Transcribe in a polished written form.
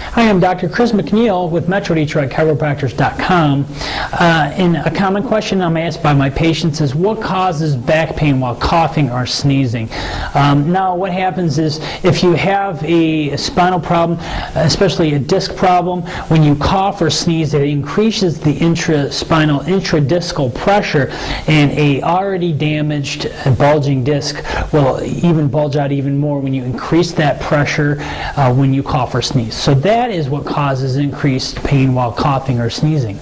Hi, I'm Dr. Chris McNeil with Chiropractors.com. And a common question I'm asked by my patients is, what causes back pain while coughing or sneezing? Now, what happens is, if you have a spinal problem, especially a disc problem, when you cough or sneeze, it increases the intraspinal, intradiscal pressure, and a already damaged bulging disc will even bulge out even more when you increase that pressure when you cough or sneeze. So that is what causes increased pain while coughing or sneezing.